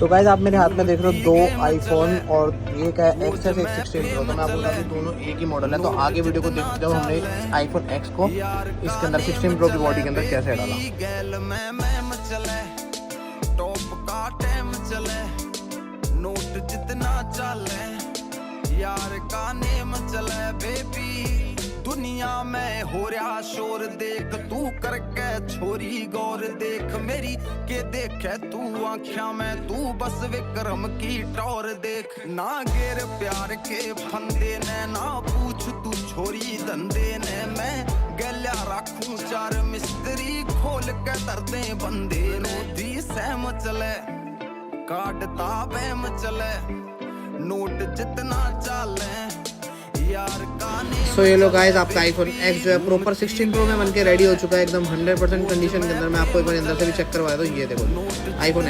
तो गाइस आप मेरे हाथ में देख रहे हो दो आईफोन और एक है एक्सेस एक 16 प्रो। तो मैं आपको बता दूं दोनों एक ही मॉडल है। तो आगे वीडियो को देखते जाओ हमने आईफोन एक्स को इसके अंदर 16 प्रो की बॉडी के अंदर कैसे डाला। नोट जितना चले यार का नेम चले बेबी दुनिया में हो रहा शोर देख तू करके छोरी गौर देख मेरी के देखे तू आँखिया में तू बस विक्रम की टौर देख ना गिर प्यार के फंदे ने ना पूछ तू छोरी धंधे ने मैं गल्या रखूं चार मिस्त्री खोल के दर्दे बंदे नो दी सहम चले काटता बहम चले नोट जितना चले यार का सो ये लो गाइस आपका आईफोन एक्स जो है प्रॉपर 16 प्रो में बनके रेडी हो चुका है एकदम 100% कंडीशन के अंदर। मैं आपको एक बार अंदर से भी चेक करवाया तो ये देखो आईफोन